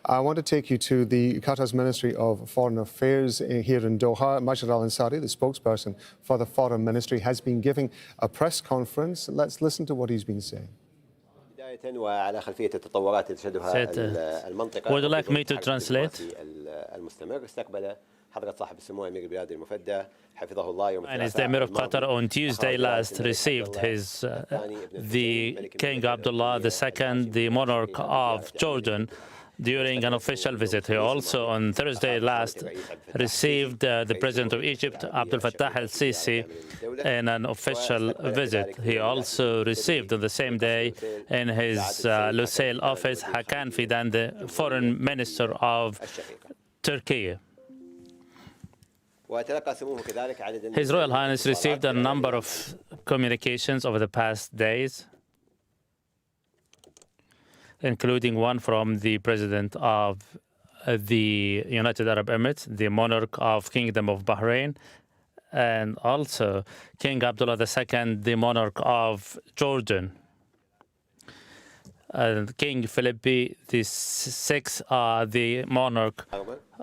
I want to take you to the Qatar's Ministry of Foreign Affairs here in Doha. Majed al-Ansari, the spokesperson for the Foreign Ministry, has been giving a press conference. Let's listen to what he's been saying. Would you like me to translate? And as the Emir of Qatar on Tuesday last received the King Abdullah II, the monarch of Jordan, during an official visit. He also on Thursday last received the President of Egypt, Abdel Fattah al-Sisi, in an official visit. He also received on the same day in his Lusail office Hakan Fidan, the Foreign Minister of Turkey. His Royal Highness received a number of communications over the past days, including one from the President of the United Arab Emirates, the monarch of Kingdom of Bahrain, and also King Abdullah II, the monarch of Jordan. King Philip VI, the monarch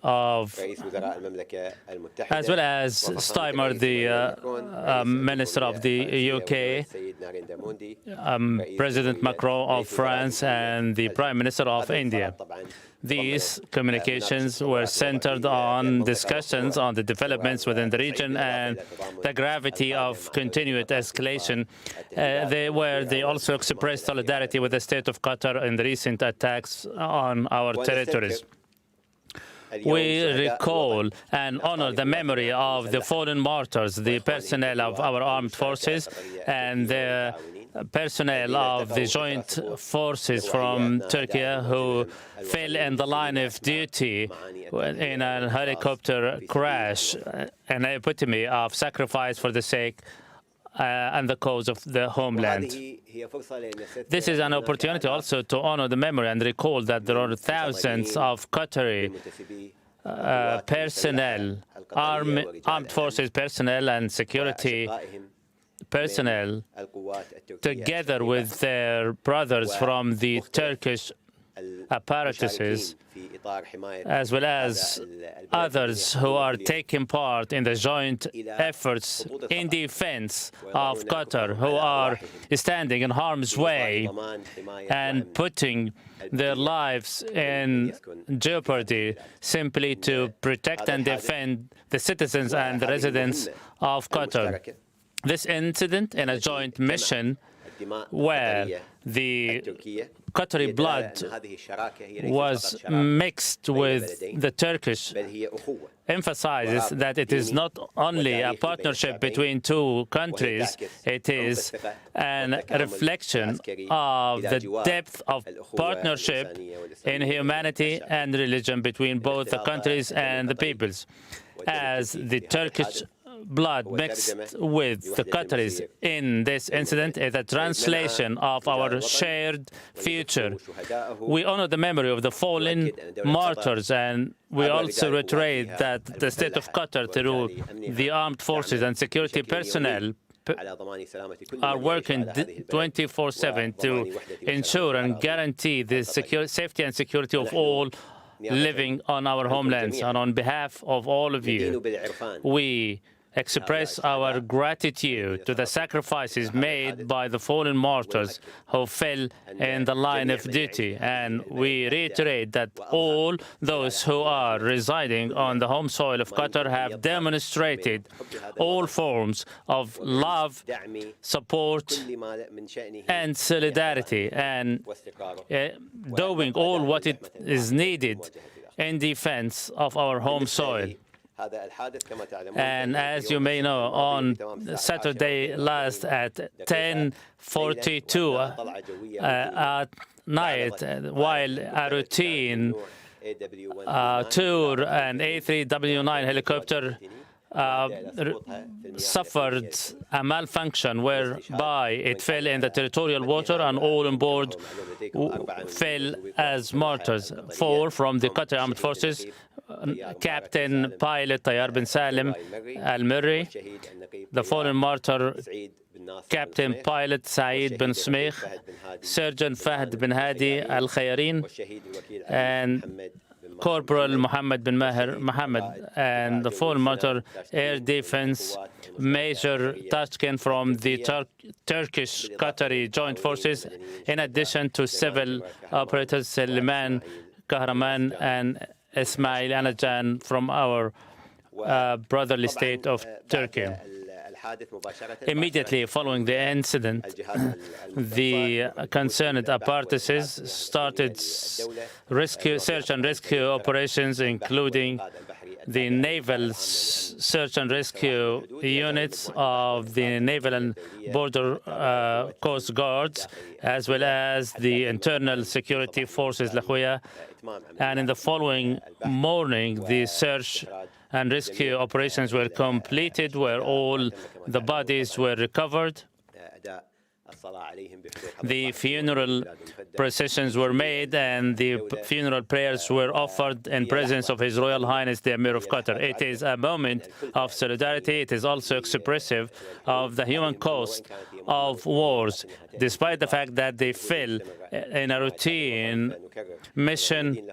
of, as well as Steimer, the Minister of the UK, President Macron of France, and the Prime Minister of India. These communications were centered on discussions on the developments within the region and the gravity of continued escalation. They also expressed solidarity with the state of Qatar in the recent attacks on our territories. We recall and honor the memory of the fallen martyrs, the personnel of our armed forces, and the personnel of the joint forces from Turkey who fell in the line of duty in a helicopter crash, an epitome of sacrifice for the sake and the cause of the homeland. This is an opportunity also to honor the memory and recall that there are thousands of Qatari personnel, armed forces personnel and security personnel, together with their brothers from the Turkish apparatuses, as well as others who are taking part in the joint efforts in defense of Qatar, who are standing in harm's way and putting their lives in jeopardy simply to protect and defend the citizens and the residents of Qatar. This incident in a joint mission where the Qatari blood was mixed with the Turkish emphasizes that it is not only a partnership between two countries, it is a reflection of the depth of partnership in humanity and religion between both the countries and the peoples. As the Turkish blood mixed with the Qataris in this incident is a translation of our shared future. We honor the memory of the fallen martyrs, and we also reiterate that the state of Qatar, through the armed forces and security personnel, are working 24/7 to ensure and guarantee the safety and security of all living on our homelands. And on behalf of all of you, we express our gratitude to the sacrifices made by the fallen martyrs who fell in the line of duty. And we reiterate that all those who are residing on the home soil of Qatar have demonstrated all forms of love, support, and solidarity, and doing all what it is needed in defense of our home soil. And as you may know, on Saturday last at 10:42 at night, while a routine tour, an A3W9 helicopter suffered a malfunction whereby it fell in the territorial water and all on board fell as martyrs. 4 from the Qatar Armed Forces, Captain Pilot Tayyar bin Salim Al-Murri, the fallen martyr Captain Pilot Saeed bin Smeikh, Surgeon Fahd bin Hadi Al Khayarin, and Corporal Mohammed bin Maher Mohammed, and the full motor air defense Major Tashkin from the Turkish Qatari Joint Forces, in addition to civil operators Seliman Kahraman and Ismail Anajan from our brotherly state of Turkey. Immediately following the incident, the concerned apparatuses started search and rescue operations, including the naval search and rescue units of the Naval and Border Coast Guards, as well as the Internal Security Forces, Lakhouya. And in the following morning, the search and rescue operations were completed, where all the bodies were recovered. The funeral processions were made, and the funeral prayers were offered in presence of His Royal Highness the Emir of Qatar. It is a moment of solidarity. It is also expressive of the human cost of wars, despite the fact that they fail in a routine mission.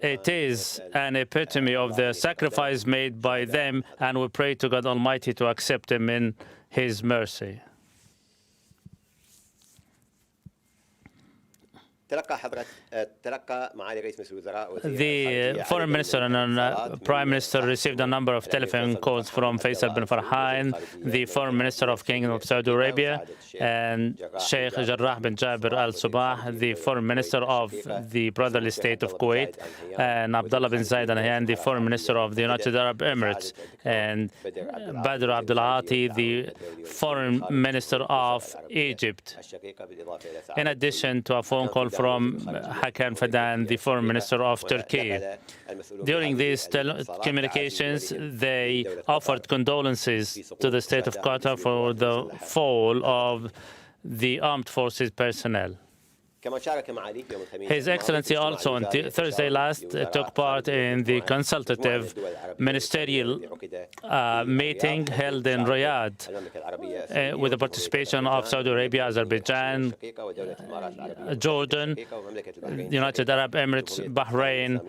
It is an epitome of the sacrifice made by them, and we pray to God Almighty to accept them in His mercy. The Foreign Minister and Prime Minister received a number of telephone calls from Faisal bin Farhan, the Foreign Minister of Kingdom of Saudi Arabia, and Sheikh Jarrah bin Jabir Al Sabah, the Foreign Minister of the Brotherly State of Kuwait, and Abdullah bin Zayed Al Nahyan, the Foreign Minister of the United Arab Emirates, and Badr Abdul Ati, the Foreign Minister of Egypt, in addition to a phone call from Hakan Fidan, the Foreign Minister of Turkey. During these communications, they offered condolences to the State of Qatar for the fall of the armed forces personnel. His Excellency also on Thursday last took part in the consultative ministerial meeting held in Riyadh with the participation of Saudi Arabia, Azerbaijan, Jordan, United Arab Emirates, Bahrain,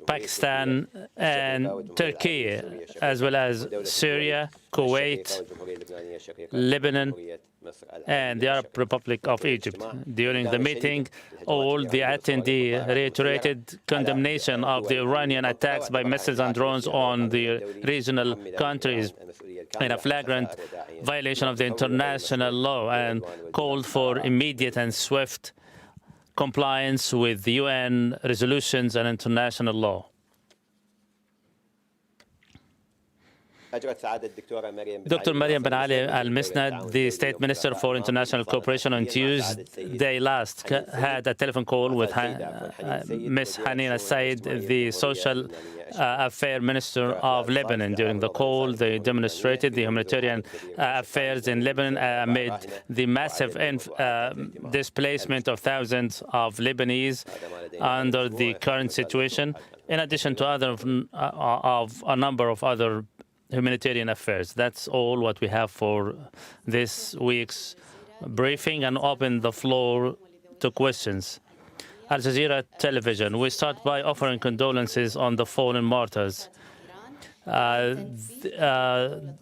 Pakistan, and Turkey, as well as Syria, Kuwait, Lebanon, and the Arab Republic of Egypt. During the meeting, all the attendees reiterated condemnation of the Iranian attacks by missiles and drones on the regional countries in a flagrant violation of the international law, and called for immediate and swift compliance with the UN resolutions and international law. Dr. Mariam bin Ali Al-Misnad, the State Minister for International Cooperation, on Tuesday last had a telephone call with Ms. Hanina Said, the Social Affairs Minister of Lebanon. During the call, they demonstrated the humanitarian affairs in Lebanon amid the massive displacement of thousands of Lebanese under the current situation, in addition to a number of other humanitarian affairs. That's all what we have for this week's briefing, and open the floor to questions. Al Jazeera Television, we start by offering condolences on the fallen martyrs. The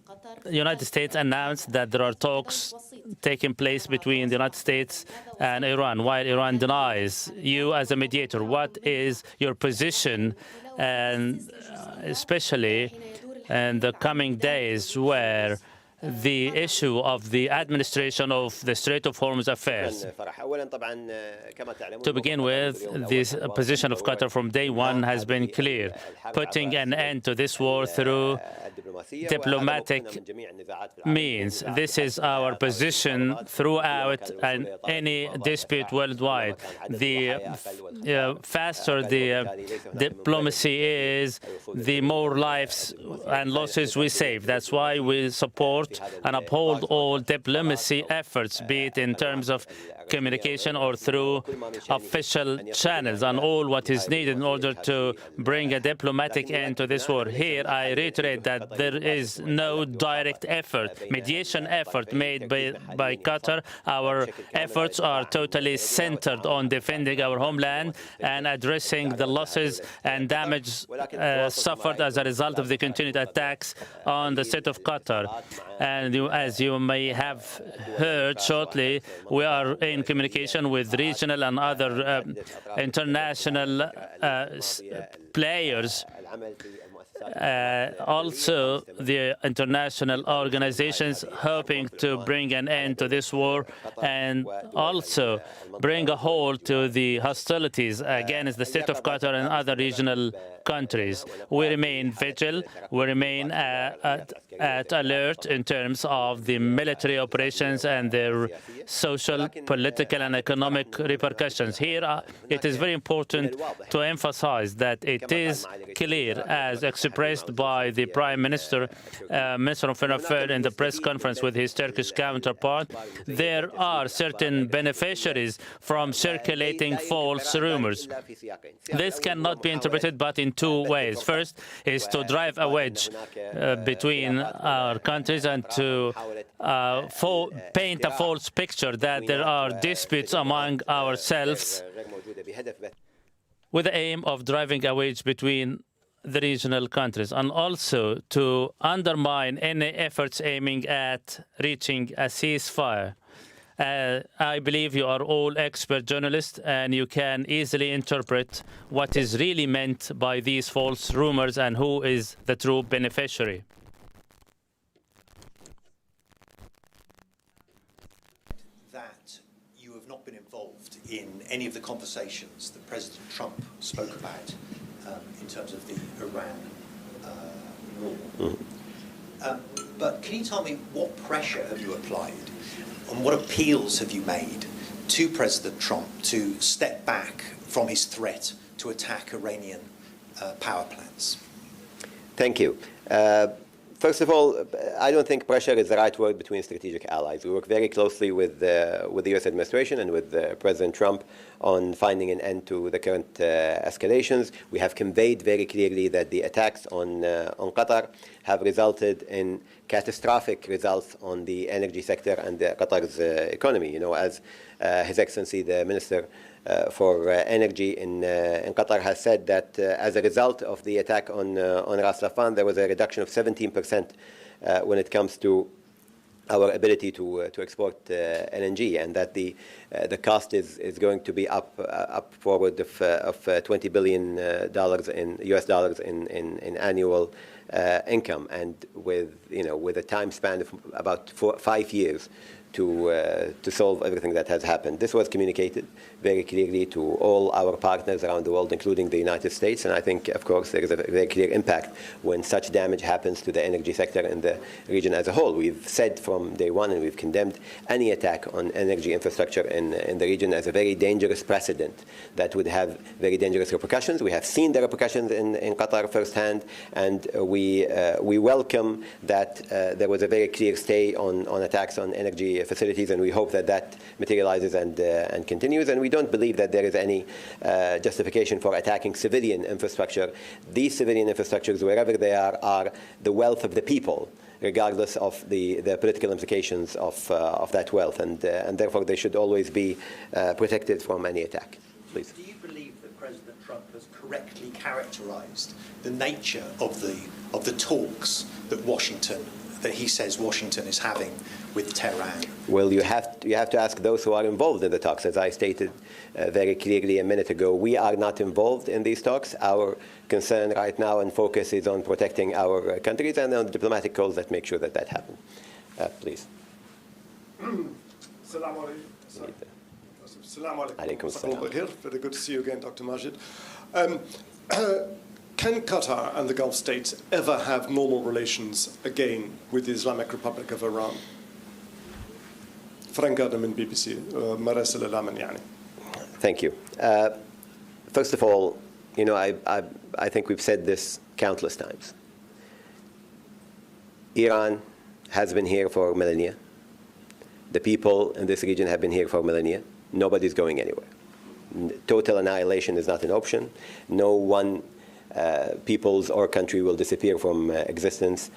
United States announced that there are talks taking place between the United States and Iran, while Iran denies. You, as a mediator, what is your position, and especially in the coming days where the issue of the administration of the Strait of Hormuz affairs? To begin with, this position of Qatar from day one has been clear, putting an end to this war through diplomatic means. This is our position throughout any dispute worldwide. The faster the diplomacy is, the more lives and losses we save. That's why we support and uphold all diplomacy efforts, be it in terms of communication or through official channels, and all what is needed in order to bring a diplomatic end to this war. Here, I reiterate that there is no direct effort, mediation effort made by Qatar. Our efforts are totally centered on defending our homeland and addressing the losses and damage suffered as a result of the continued attacks on the state of Qatar. And as you may have heard shortly, we are in communication with regional and other international players. Also, the international organizations hoping to bring an end to this war and also bring a halt to the hostilities against the state of Qatar and other regional countries. We remain vigilant. We remain at alert in terms of the military operations and their social, political, and economic repercussions. Here, it is very important to emphasize that it is clear, as expressed by the Prime Minister, Minister of Foreign Affairs in the press conference with his Turkish counterpart, there are certain beneficiaries from circulating false rumors. This cannot be interpreted but in two ways. First is to drive a wedge between our countries and to paint a false picture that there are disputes among ourselves with the aim of driving a wedge between the regional countries, and also to undermine any efforts aiming at reaching a ceasefire. I believe you are all expert journalists, and you can easily interpret what is really meant by these false rumors and who is the true beneficiary. That you have not been involved in any of the conversations that President Trump spoke about in terms of the Iran war. But can you tell me what pressure have you applied and what appeals have you made to President Trump to step back from his threat to attack Iranian power plants? Thank you. First of all, I don't think pressure is the right word between strategic allies. We work very closely with the U.S. administration and with President Trump on finding an end to the current escalations. We have conveyed very clearly that the attacks on Qatar have resulted in catastrophic results on the energy sector and Qatar's economy. You know, as His Excellency the Minister for Energy in Qatar has said that as a result of the attack on Ras Laffan, there was a reduction of 17% when it comes to our ability to export LNG, and that the cost is going to be up forward of $20 billion in US dollars in annual income, and with a time span of about 5 years to solve everything that has happened. This was communicated very clearly to all our partners around the world, including the United States. And I think, of course, there is a very clear impact when such damage happens to the energy sector in the region as a whole. We've said from day one, and we've condemned any attack on energy infrastructure in the region as a very dangerous precedent that would have very dangerous repercussions. We have seen the repercussions in Qatar firsthand, and we welcome that there was a very clear stay on attacks on energy facilities, and we hope that that materializes and continues. And we don't believe that there is any justification for attacking civilian infrastructure. These civilian infrastructures, wherever they are the wealth of the people, regardless of the political implications of that wealth, and therefore they should always be protected from any attack. Please. Do you believe that President Trump has correctly characterized the nature of the talks that he says Washington is having with Tehran? Well, you have to ask those who are involved in the talks. As I stated very clearly a minute ago, we are not involved in these talks. Our concern right now and focus is on protecting our countries and on diplomatic calls that make sure that that happens. Please. Assalamu alaikum. Here. Very good to see you again, Dr. Majed. Can Qatar and the Gulf states ever have normal relations again with the Islamic Republic of Iran? Thank you. First of all, I think we've said this countless times. Iran has been here for millennia. The people in this region have been here for millennia. nobody's going anywhere. Total annihilation is not an option. No one people's or country will disappear from existence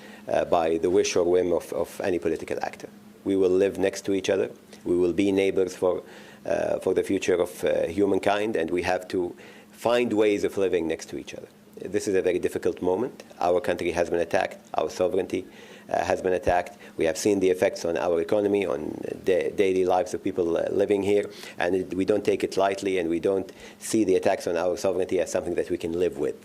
by the wish or whim of any political actor. We will live next to each other. We will be neighbors for the future of humankind, and we have to find ways of living next to each other. This is a very difficult moment. Our country has been attacked. Our sovereignty has been attacked. We have seen the effects on our economy, on daily lives of people living here, and we don't take it lightly, and we don't see the attacks on our sovereignty as something that we can live with.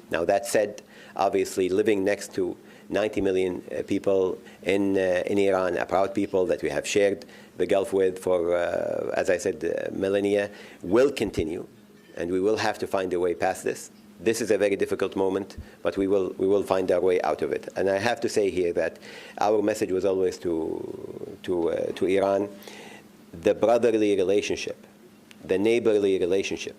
Now, that said, obviously living next to 90 million people in Iran, a proud people that we have shared the Gulf with for, as I said, millennia, will continue, and we will have to find a way past this. This is a very difficult moment, but we will find our way out of it. And I have to say here that our message was always to Iran: the brotherly relationship, the neighborly relationship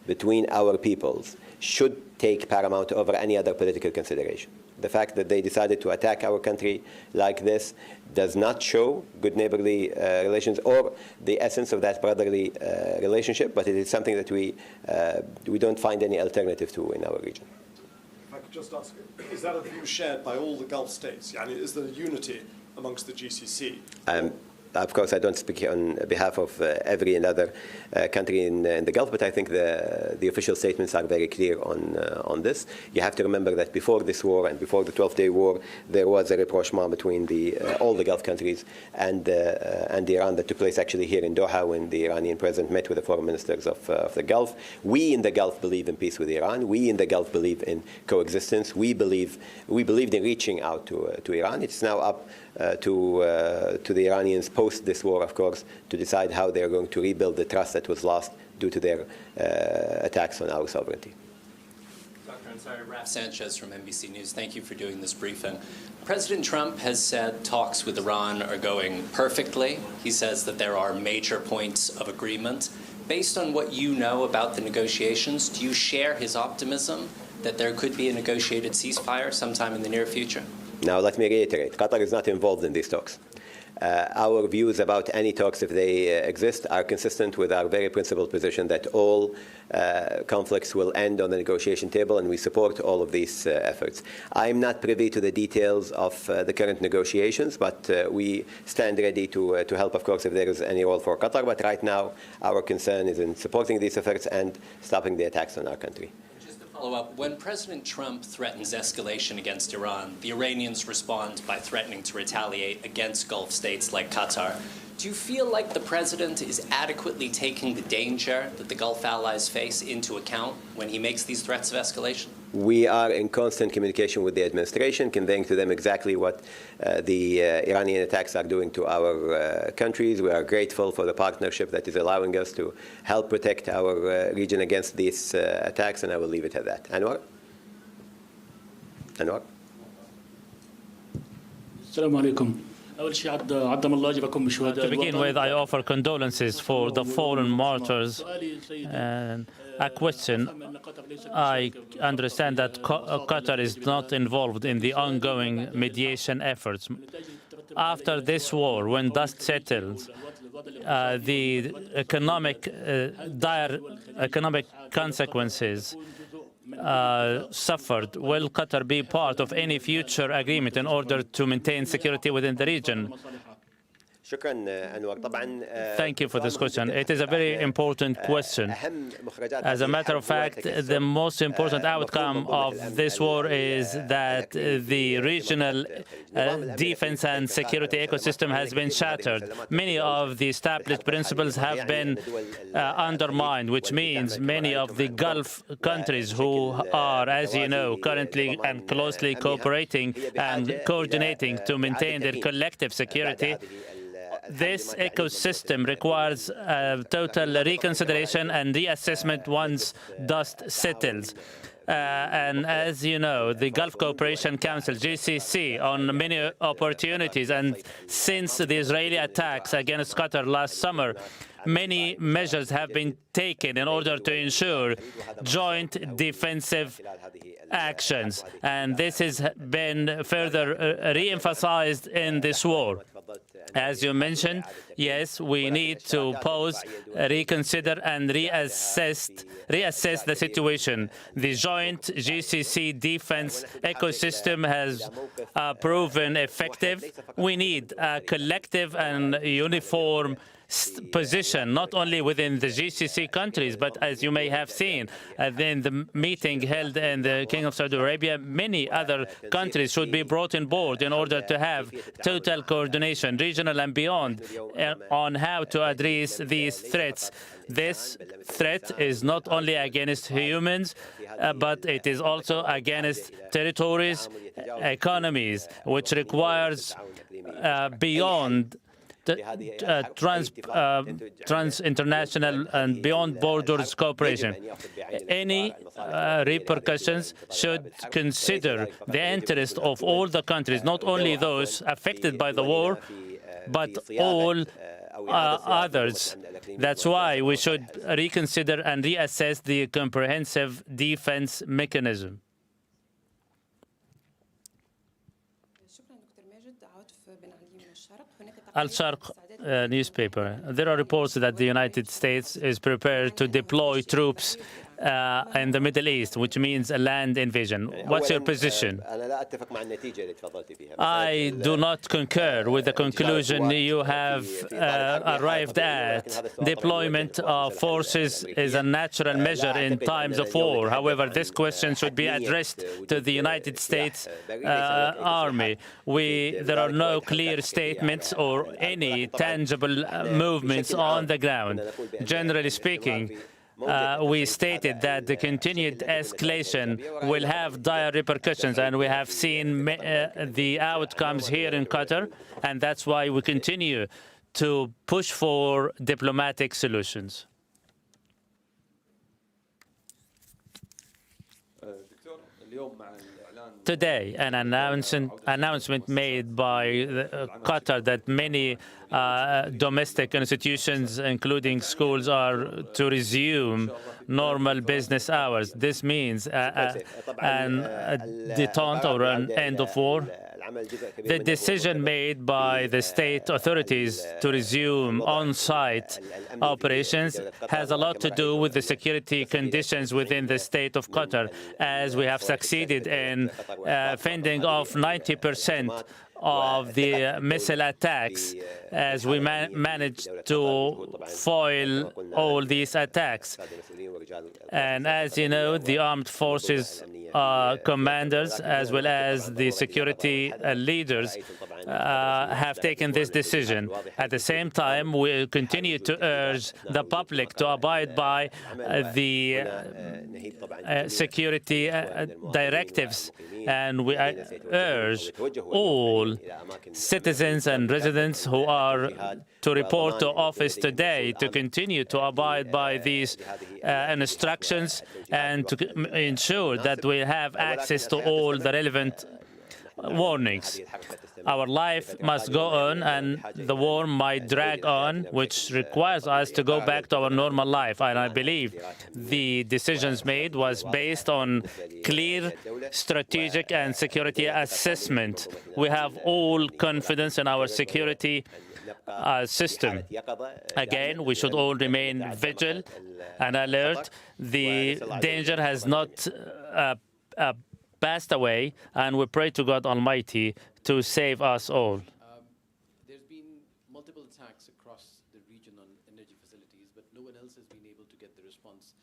between our peoples should take paramount over any other political consideration. The fact that they decided to attack our country like this does not show good neighborly relations or the essence of that brotherly relationship, but it is something that we don't find any alternative to in our region. If I could just ask, is that a view shared by all the Gulf states? Is there unity amongst the GCC? Of course, I don't speak on behalf of every another country in the Gulf, but I think the official statements are very clear on this. You have to remember that before this war and before the 12-day war, there was a rapprochement between all the Gulf countries and Iran that took place actually here in Doha when the Iranian president met with the foreign ministers of the Gulf. We in the Gulf believe in peace with Iran. We in the Gulf believe in coexistence. We believed in reaching out to Iran. It's now up to the Iranians post this war, of course, to decide how they are going to rebuild the trust that was lost due to their attacks on our sovereignty. Dr. Ansari, Raf Sanchez from NBC News. Thank you for doing this briefing. President Trump has said talks with Iran are going perfectly. He says that there are major points of agreement. Based on what you know about the negotiations, do you share his optimism that there could be a negotiated ceasefire sometime in the near future? Now, let me reiterate, Qatar is not involved in these talks. Our views about any talks, if they exist, are consistent with our very principled position that all conflicts will end on the negotiation table, and we support all of these efforts. I'm not privy to the details of the current negotiations, but we stand ready to help, of course, if there is any role for Qatar. But right now, our concern is in supporting these efforts and stopping the attacks on our country. Follow up. When President Trump threatens escalation against Iran, the Iranians respond by threatening to retaliate against Gulf states like Qatar. Do you feel like the president is adequately taking the danger that the Gulf allies face into account when he makes these threats of escalation? We are in constant communication with the administration, conveying to them exactly what the Iranian attacks are doing to our countries. We are grateful for the partnership that is allowing us to help protect our region against these attacks, and I will leave it at that. Anwar? Anwar? Assalamu alaikum. To begin with, I offer condolences for the fallen martyrs. And a question: I understand that Qatar is not involved in the ongoing mediation efforts. After this war, when dust settles, the dire economic consequences suffered. Will Qatar be part of any future agreement in order to maintain security within the region? Thank you for this question. It is a very important question. As a matter of fact, the most important outcome of this war is that the regional defense and security ecosystem has been shattered. Many of the established principles have been undermined, which means many of the Gulf countries who are, as you know, currently and closely cooperating and coordinating to maintain their collective security. This ecosystem requires total reconsideration and reassessment once dust settles. And as you know, the Gulf Cooperation Council, GCC, on many opportunities, and since the Israeli attacks against Qatar last summer, many measures have been taken in order to ensure joint defensive actions. And this has been further re-emphasized in this war. As you mentioned, yes, we need to pause, reconsider, and reassess the situation. The joint GCC defense ecosystem has proven effective. We need a collective and uniform position, not only within the GCC countries, but as you may have seen, in the meeting held in the Kingdom of Saudi Arabia, many other countries should be brought on board in order to have total coordination, regional and beyond, on how to address these threats. This threat is not only against humans, but it is also against territories, economies, which requires beyond trans-international and beyond borders cooperation. Any repercussions should consider the interest of all the countries, not only those affected by the war, but all others. That's why we should reconsider and reassess the comprehensive defense mechanism. Al-Sharq newspaper. There are reports that the United States is prepared to deploy troops in the Middle East, which means a land invasion. What's your position? I do not concur with the conclusion you have arrived at. Deployment of forces is a natural measure in times of war. However, this question should be addressed to the United States Army. There are no clear statements or any tangible movements on the ground. Generally speaking, we stated that the continued escalation will have dire repercussions, and we have seen the outcomes here in Qatar, and that's why we continue to push for diplomatic solutions. Today, an announcement made by Qatar that many domestic institutions, including schools, are to resume normal business hours. This means a detente or an end of war. The decision made by the state authorities to resume on-site operations has a lot to do with the security conditions within the state of Qatar, as we have succeeded in fending off 90% of the missile attacks, as we managed to foil all these attacks. And as you know, the armed forces commanders, as well as the security leaders, have taken this decision. At the same time, we continue to urge the public to abide by the security directives, and we urge all citizens and residents who are to report to office today to continue to abide by these instructions and to ensure that we have access to all the relevant warnings. Our life must go on, and the war might drag on, which requires us to go back to our normal life. And I believe the decisions made was based on clear strategic and security assessment. We have all confidence in our security system. Again, we should all remain vigilant and alert. The danger has not passed away, and we pray to God Almighty to save us all. There's been multiple attacks across the region on energy facilities, but no one else has been able to get the response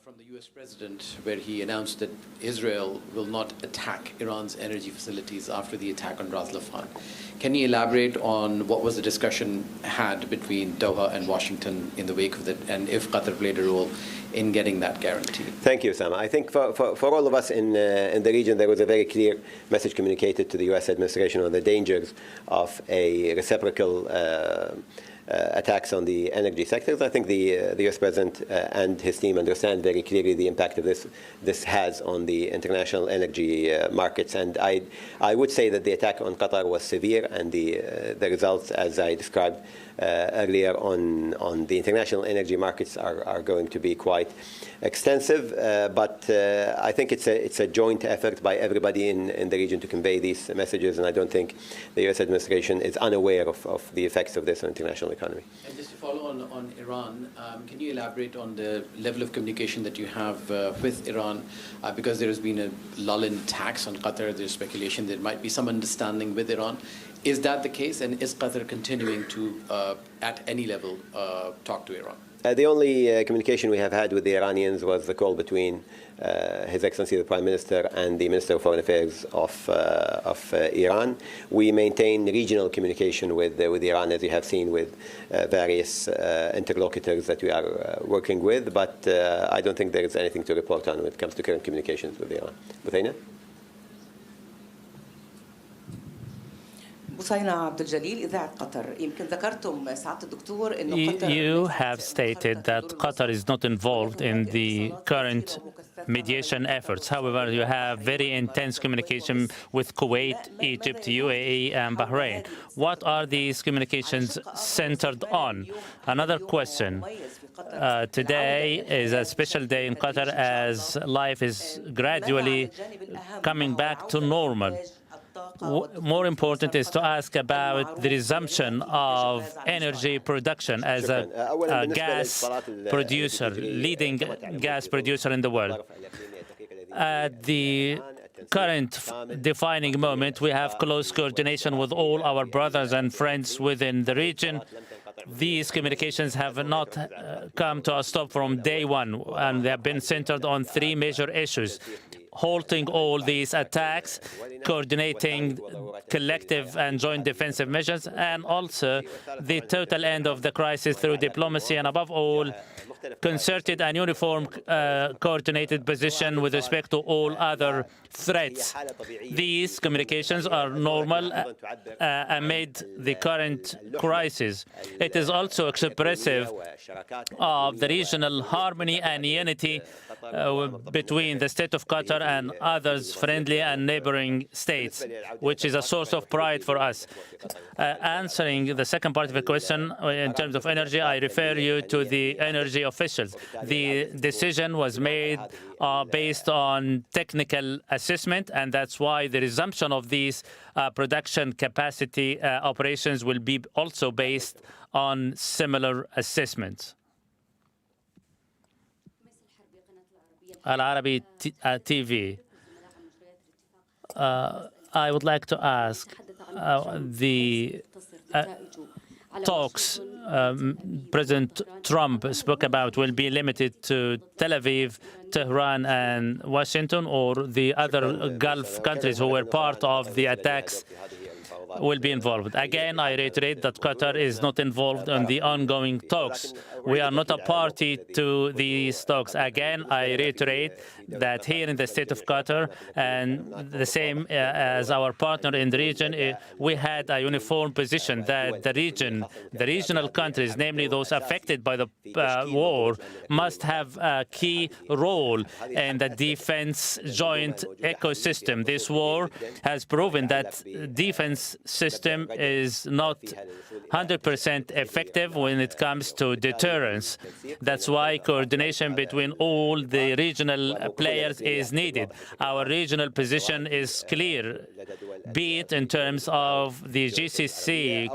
from the U.S. president, where he announced that Israel will not attack Iran's energy facilities after the attack on Ras Laffan. Can you elaborate on what was the discussion had between Doha and Washington in the wake of that, and if Qatar played a role in getting that guarantee? Thank you, Osama. I think for all of us in the region, there was a very clear message communicated to the U.S. administration on the dangers of a reciprocal attacks on the energy sectors. I think the U.S. President and his team understand very clearly the impact of this has on the international energy markets. And I would say that the attack on Qatar was severe, and the results, as I described, earlier on the international energy markets are going to be quite extensive. But I think it's a joint effort by everybody in the region to convey these messages, and I don't think the U.S. administration is unaware of the effects of this on international economy. And just to follow on Iran, can you elaborate on the level of communication that you have with Iran? Because there has been a lull in attacks on Qatar, there's speculation there might be some understanding with Iran. Is that the case, and is Qatar continuing to, at any level, talk to Iran? The only communication we have had with the Iranians was the call between His Excellency the Prime Minister and the Minister of Foreign Affairs of Iran. We maintain regional communication with Iran, as you have seen, with various interlocutors that we are working with, but I don't think there is anything to report on when it comes to current communications with Iran. Buthaina? You have stated that Qatar is not involved in the current mediation efforts. However, you have very intense communication with Kuwait, Egypt, UAE, and Bahrain. What are these communications centered on? Another question. Today is a special day in Qatar as life is gradually coming back to normal. More important is to ask about the resumption of energy production as a gas producer, leading gas producer in the world. At the current defining moment, we have close coordination with all our brothers and friends within the region. These communications have not come to a stop from day one, and they have been centered on three major issues: halting all these attacks, coordinating collective and joint defensive measures, and also the total end of the crisis through diplomacy, and above all, concerted and uniform coordinated position with respect to all other threats. These communications are normal amid the current crisis. It is also expressive of the regional harmony and unity between the state of Qatar and others friendly and neighboring states, which is a source of pride for us. Answering the second part of the question, in terms of energy, I refer you to the energy officials. The decision was made based on technical assessment, and that's why the resumption of these production capacity operations will be also based on similar assessments. Al-Arabi TV. I would like to ask the talks President Trump spoke about will be limited to Tel Aviv, Tehran, and Washington, or the other Gulf countries who were part of the attacks will be involved. Again, I reiterate that Qatar is not involved in the ongoing talks. We are not a party to these talks. Again, I reiterate that here in the state of Qatar, and the same as our partner in the region, we had a uniform position that the regional countries, namely those affected by the war, must have a key role in the defense joint ecosystem. This war has proven that defense system is not 100% effective when it comes to deterrence. That's why coordination between all the regional players is needed. Our regional position is clear, be it in terms of the GCC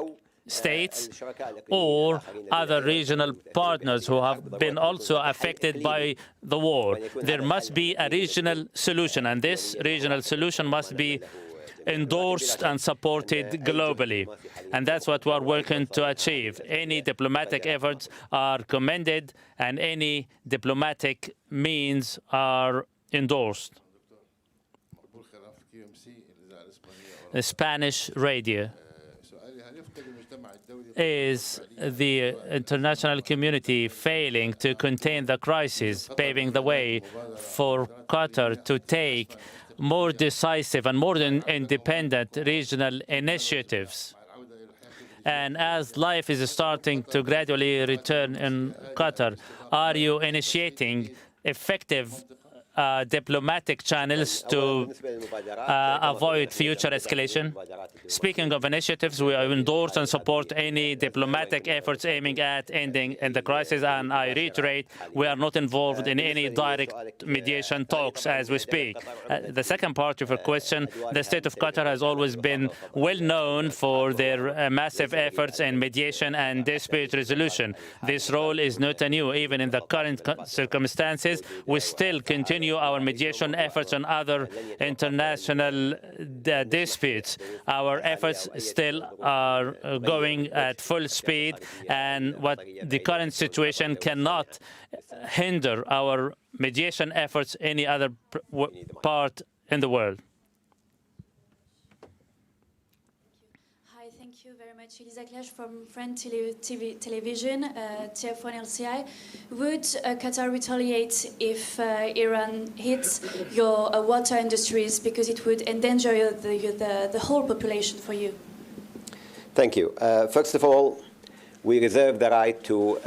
states or other regional partners who have been also affected by the war. There must be a regional solution, and this regional solution must be endorsed and supported globally. And that's what we're working to achieve. Any diplomatic efforts are commended, and any diplomatic means are endorsed. The Spanish radio. Is the international community failing to contain the crisis, paving the way for Qatar to take more decisive and more independent regional initiatives? And as life is starting to gradually return in Qatar, are you initiating effective diplomatic channels to avoid future escalation. Speaking of initiatives, we endorse and support any diplomatic efforts aiming at ending in the crisis, and I reiterate, we are not involved in any direct mediation talks as we speak. The second part of your question, the state of Qatar has always been well known for their massive efforts in mediation and dispute resolution. This role is not new. Even in the current circumstances, we still continue our mediation efforts on other international disputes. Our efforts still are going at full speed, and what the current situation cannot hinder our mediation efforts any other part in the world. Thank you very much. Elisa Clash from French Television, TF1 LCI. Would Qatar retaliate if Iran hits your water industries, because it would endanger the whole population for you? Thank you. First of all, we reserve the right to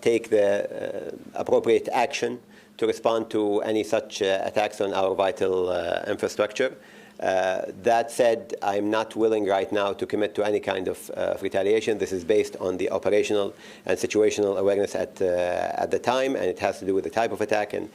take the appropriate action to respond to any such attacks on our vital infrastructure. That said, I'm not willing right now to commit to any kind of retaliation. This is based on the operational and situational awareness at the time, and it has to do with the type of attack and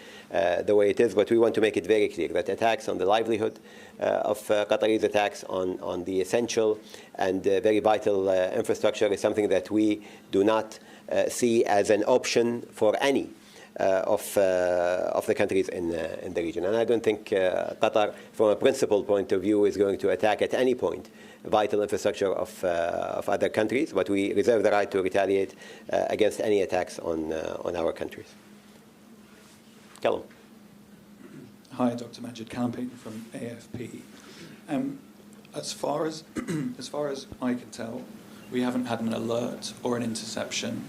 the way it is. But we want to make it very clear that attacks on the livelihood of Qataris, attacks on the essential and very vital infrastructure is something that we do not see as an option for any of the countries in the region. And I don't think Qatar, from a principled point of view, is going to attack at any point vital infrastructure of other countries, but we reserve the right to retaliate against any attacks on our countries. Callum. Hi, Dr. Majed, campaign from AFP. As far as I can tell, we haven't had an alert or an interception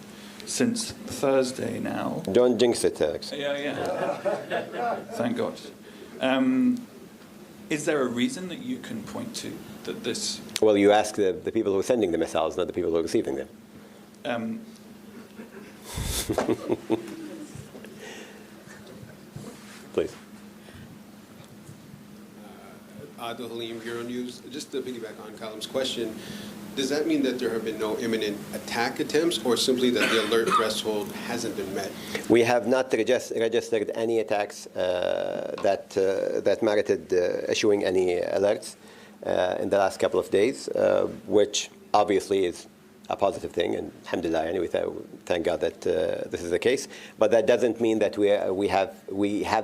since Thursday now. Don't jinx it, Alex. Yeah. Thank God. Is there a reason that you can point to that this... Well, you ask the people who are sending the missiles, not the people who are receiving them. Please. Adil Halim, Bureau News. Just to piggyback on Callum's question, does that mean that there have been no imminent attack attempts, or simply that the alert threshold hasn't been met? We have not registered any attacks that merited issuing any alerts in the last couple of days, which obviously is a positive thing, and alhamdulillah, anyway, thank God that this is the case. But that doesn't mean that we have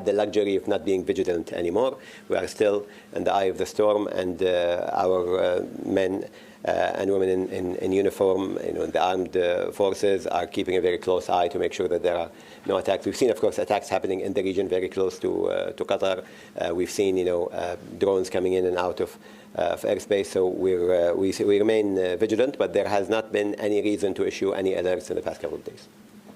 the luxury of not being vigilant anymore. We are still in the eye of the storm, and our men and women in uniform, in the armed forces, are keeping a very close eye to make sure that there are no attacks. We've seen, of course, attacks happening in the region very close to Qatar. We've seen, drones coming in and out of airspace. So we remain vigilant, but there has not been any reason to issue any alerts in the past couple of days.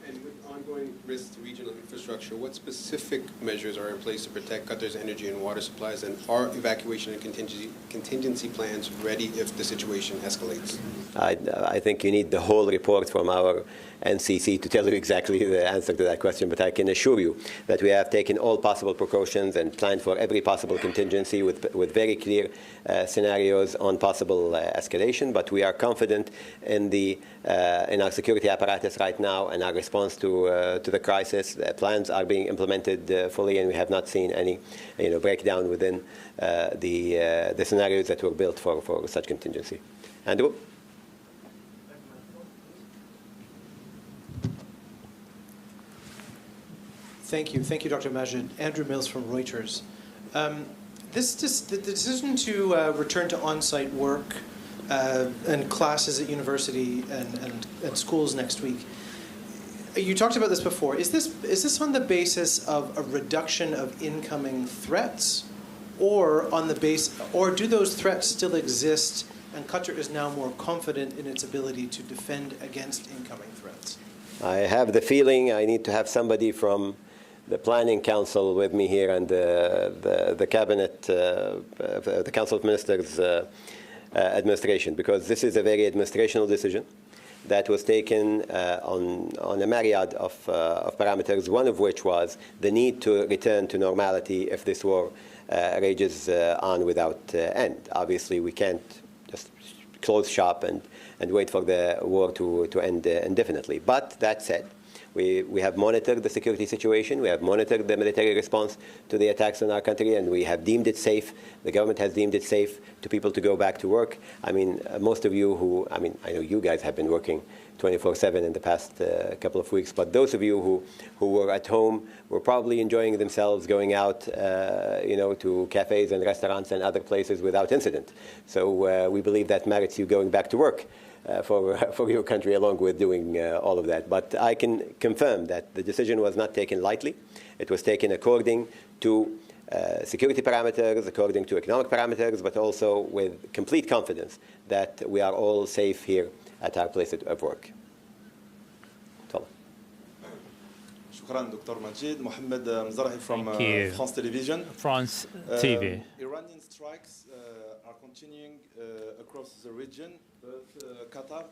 And with ongoing risks to regional infrastructure, what specific measures are in place to protect Qatar's energy and water supplies, and are evacuation and contingency plans ready if the situation escalates? I think you need the whole report from our NCC to tell you exactly the answer to that question, but I can assure you that we have taken all possible precautions and planned for every possible contingency with very clear scenarios on possible escalation. But we are confident in our security apparatus right now and our response to the crisis. The plans are being implemented fully, and we have not seen any breakdown within the scenarios that were built for such contingency. Andrew? Thank you, Dr. Majed. Andrew Mills from Reuters. The decision to return to on-site work and classes at university and schools next week. You talked about this before. Is this on the basis of a reduction of incoming threats, or do those threats still exist, and Qatar is now more confident in its ability to defend against incoming threats? I have the feeling I need to have somebody from the Planning Council with me here, and the Cabinet, the Council of Ministers administration, because this is a very administrational decision. that was taken on a myriad of parameters, one of which was the need to return to normality if this war rages on without end. Obviously, we can't just close shop and wait for the war to end indefinitely. But that said, we have monitored the security situation, we have monitored the military response to the attacks on our country, and we have deemed it safe. The government has deemed it safe to people to go back to work. I mean, most of you I know you guys have been working 24/7 in the past couple of weeks, but those of you who were at home were probably enjoying themselves, going out, to cafes and restaurants and other places without incident. So we believe that merits you going back to work for your country, along with doing all of that. But I can confirm that the decision was not taken lightly. It was taken according to security parameters, according to economic parameters, but also with complete confidence that we are all safe here at our place of work. شكرا دكتور مجيد. محمد مزرعي from France Television. France TV. Iranian strikes are continuing across the region, but Qatar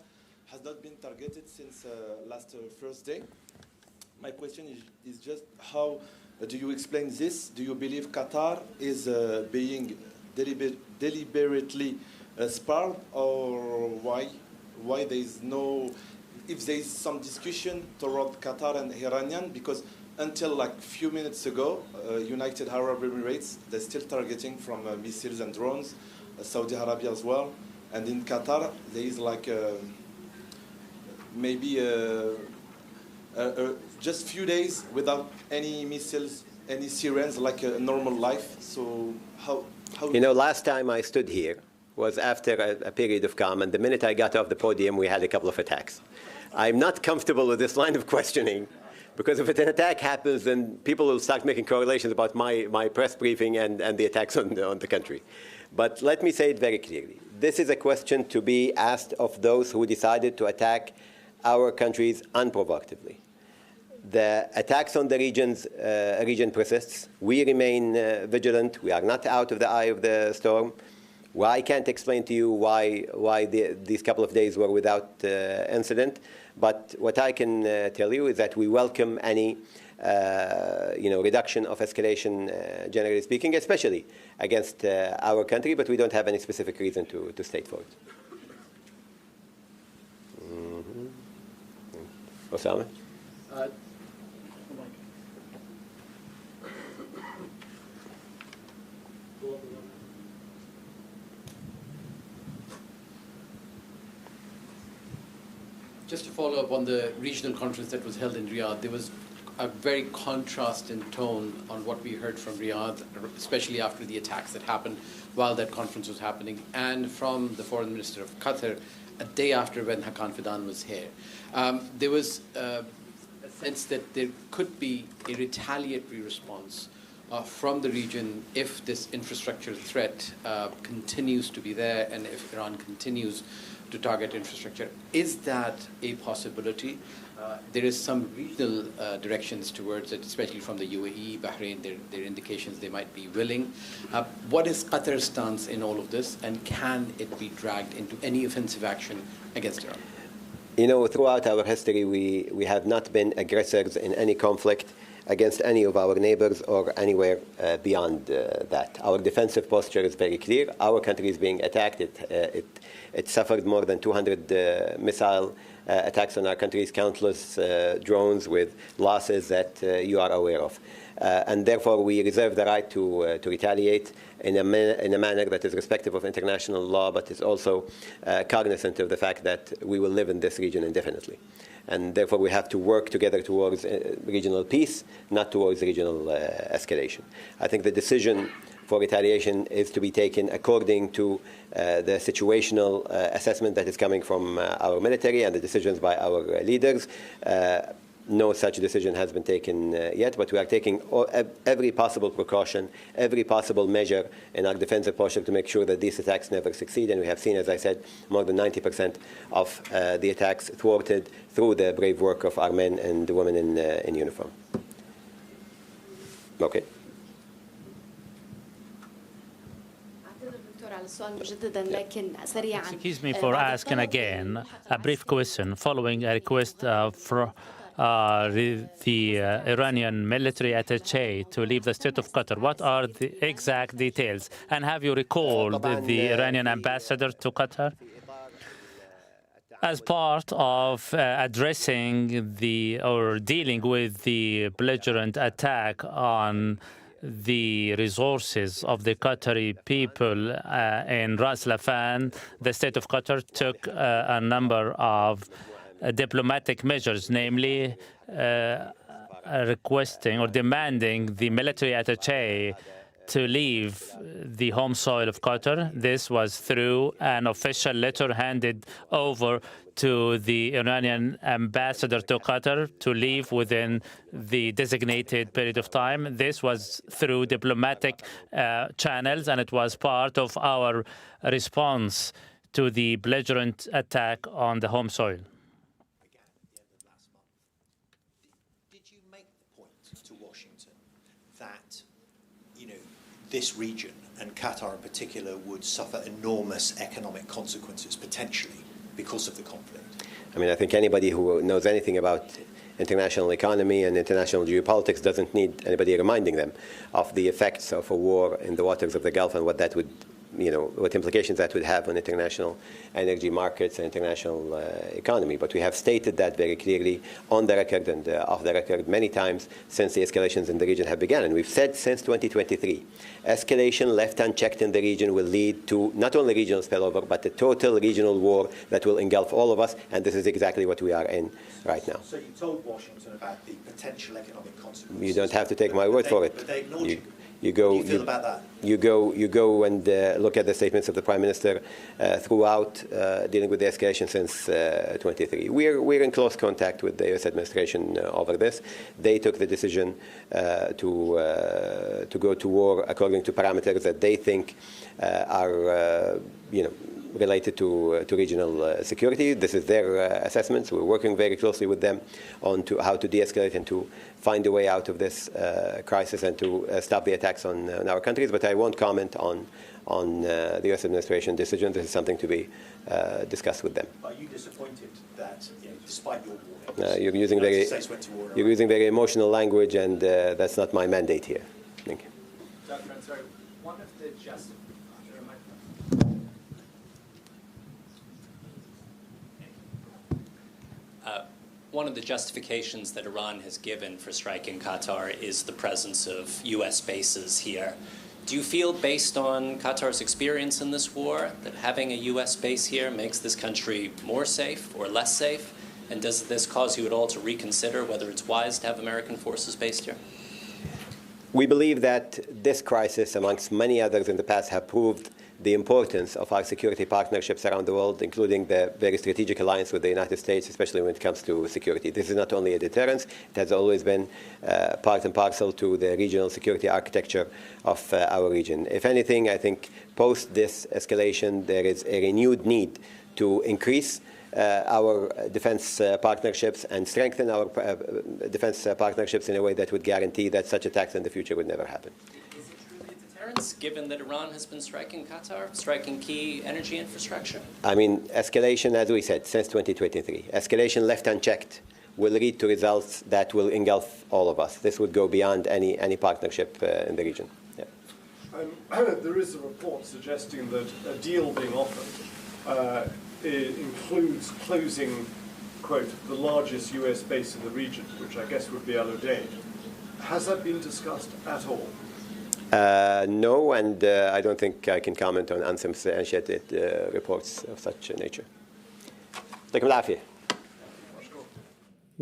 has not been targeted since last Thursday. My question is just how do you explain this? Do you believe Qatar is being deliberately spared, or why there is no, if there is some discussion toward Qatar and Iranian, because until like a few minutes ago, United Arab Emirates, they're still targeting from missiles and drones, Saudi Arabia as well, and in Qatar there is like maybe just few days without any missiles, any sirens, like a normal life. So how last time I stood here was after a period of calm, and the minute I got off the podium, we had a couple of attacks. I'm not comfortable with this line of questioning, because if an attack happens, then people will start making correlations about my press briefing and the attacks on the country. But let me say it very clearly. This is a question to be asked of those who decided to attack our countries unprovocatively. The attacks on the region persists. We remain vigilant. We are not out of the eye of the storm. Well, I can't explain to you why these couple of days were without incident, but what I can tell you is that we welcome any reduction of escalation, generally speaking, especially against our country, but we don't have any specific reason to state for it. Osama? Just to follow up on the regional conference that was held in Riyadh, there was a very contrast in tone on what we heard from Riyadh, especially after the attacks that happened while that conference was happening, and from the foreign minister of Qatar a day after when Hakan Fidan was here. There was a sense that there could be a retaliatory response from the region if this infrastructure threat continues to be there, and if Iran continues to target infrastructure. Is that a possibility? There is some regional directions towards it, especially from the UAE, Bahrain. There are indications they might be willing. What is Qatar's stance in all of this, and can it be dragged into any offensive action against Iran? Throughout our history, we have not been aggressors in any conflict against any of our neighbors or anywhere beyond that. Our defensive posture is very clear. Our country is being attacked. It suffered more than 200 missile attacks on our country's countless drones with losses that you are aware of. And therefore, we reserve the right to retaliate in a manner that is respectful of international law, but is also cognizant of the fact that we will live in this region indefinitely. And therefore, we have to work together towards regional peace, not towards regional escalation. I think the decision for retaliation is to be taken according to the situational assessment that is coming from our military and the decisions by our leaders. No such decision has been taken yet, but we are taking every possible precaution, every possible measure in our defensive posture to make sure that these attacks never succeed. And we have seen, as I said, more than 90% of the attacks thwarted through the brave work of our men and women in uniform. Okay. Excuse me for asking again a brief question following a request from the Iranian military attaché to leave the state of Qatar. What are the exact details? And have you recalled the Iranian ambassador to Qatar? As part of addressing or dealing with the belligerent attack on the resources of the Qatari people in Ras Laffan, the state of Qatar took a number of diplomatic measures, namely requesting or demanding the military attaché to leave the home soil of Qatar. This was through an official letter handed over to the Iranian ambassador to Qatar to leave within the designated period of time. This was through diplomatic channels, and it was part of our response to the belligerent attack on the home soil. Did you make the point to Washington that, this region, and Qatar in particular, would suffer enormous economic consequences potentially because of the conflict? I mean, I think anybody who knows anything about international economy and international geopolitics doesn't need anybody reminding them of the effects of a war in the waters of the Gulf and what that would, what implications that would have on international energy markets and international economy. But we have stated that very clearly on the record and off the record many times since the escalations in the region have begun. And we've said since 2023, escalation left unchecked in the region will lead to not only regional spillover, but a total regional war that will engulf all of us. And this is exactly what we are in right now. So you told Washington about the potential economic consequences. You don't have to take my word for it. But they ignored you. You go. How do you feel about that? You go and look at the statements of the Prime Minister throughout dealing with the escalation since 23. We're in close contact with the U.S. administration over this. They took the decision to go to war according to parameters that they think are related to regional security. This is their assessments. We're working very closely with them on how to de-escalate and to find a way out of this crisis and to stop the attacks on our countries. But I won't comment on the U.S. administration decision. This is something to be discussed with them. Are you disappointed that, despite your warnings, you're using very emotional language, and that's not my mandate here. Thank you. Dr. Ansari, one of the One of the justifications that Iran has given for striking Qatar is the presence of U.S. bases here. Do you feel, based on Qatar's experience in this war, that having a U.S. base here makes this country more safe or less safe? And does this cause you at all to reconsider whether it's wise to have American forces based here? We believe that this crisis, amongst many others in the past, have proved the importance of our security partnerships around the world, including the very strategic alliance with the United States, especially when it comes to security. This is not only a deterrence, it has always been part and parcel to the regional security architecture of our region. If anything, I think post this escalation, there is a renewed need to increase our defense partnerships and strengthen our defense partnerships in a way that would guarantee that such attacks in the future would never happen. Given that Iran has been striking Qatar, striking key energy infrastructure? I mean, escalation, as we said, since 2023, escalation left unchecked will lead to results that will engulf all of us. This would go beyond any partnership in the region. Yeah. There is a report suggesting that a deal being offered includes closing, quote, the largest US base in the region, which I guess would be al-Udeid. Has that been discussed at all? No, and I don't think I can comment on unsubstantiated reports of such nature.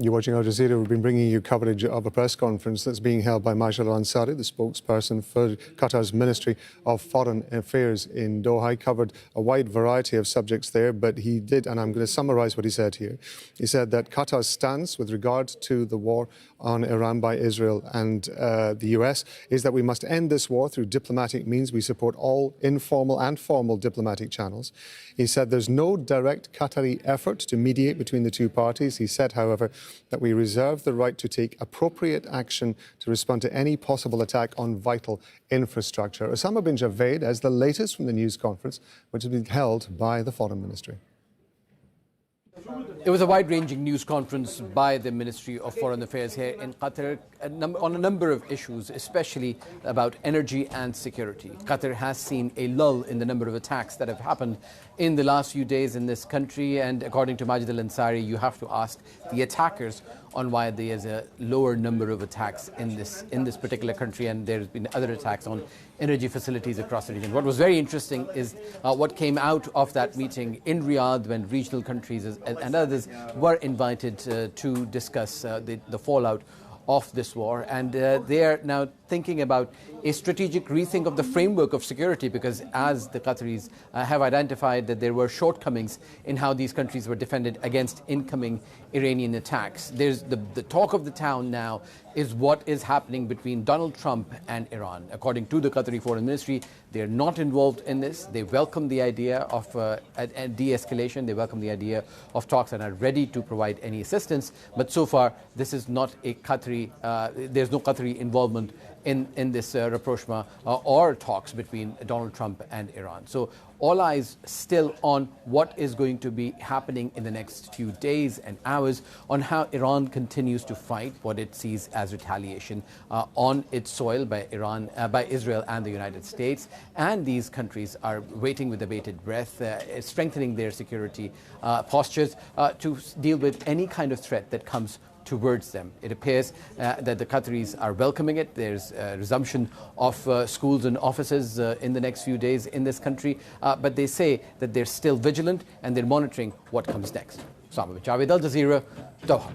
You're watching Al Jazeera. We've been bringing you coverage of a press conference that's being held by Majed al-Ansari, the spokesperson for Qatar's Ministry of Foreign Affairs in Doha. He covered a wide variety of subjects there, but he did, and I'm going to summarize what he said here. He said that Qatar's stance with regard to the war on Iran by Israel and the US is that we must end this war through diplomatic means. We support all informal and formal diplomatic channels. He said there's no direct Qatari effort to mediate between the two parties. He said, however, that we reserve the right to take appropriate action to respond to any possible attack on vital infrastructure. Osama bin Javaid has the latest from the news conference, which has been held by the Foreign Ministry. It was a wide-ranging news conference by the Ministry of Foreign Affairs here in Qatar on a number of issues, especially about energy and security. Qatar has seen a lull in the number of attacks that have happened in the last few days in this country, and according to Majed al-Ansari, you have to ask the attackers on why there is a lower number of attacks in this particular country, and there's been other attacks on energy facilities across the region. What was very interesting is what came out of that meeting in Riyadh when regional countries and others were invited to discuss the fallout of this war, and they are now thinking about a strategic rethink of the framework of security, because as the Qataris have identified that there were shortcomings in how these countries were defended against incoming Iranian attacks. There's the talk of the town now is what is happening between Donald Trump and Iran. According to the Qatari Foreign Ministry, they're not involved in this. They welcome the idea of a de-escalation. They welcome the idea of talks and are ready to provide any assistance. But so far, this is not a Qatari, there's no Qatari involvement in this rapprochement or talks between Donald Trump and Iran. So all eyes still on what is going to be happening in the next few days and hours on how Iran continues to fight what it sees as retaliation on its soil by Israel and the United States. And these countries are waiting with bated breath, strengthening their security postures to deal with any kind of threat that comes towards them. It appears that the Qataris are welcoming it. There's a resumption of schools and offices in the next few days in this country, but they say that they're still vigilant and they're monitoring what comes next. Osama bin Javaid, Al Jazeera, Doha.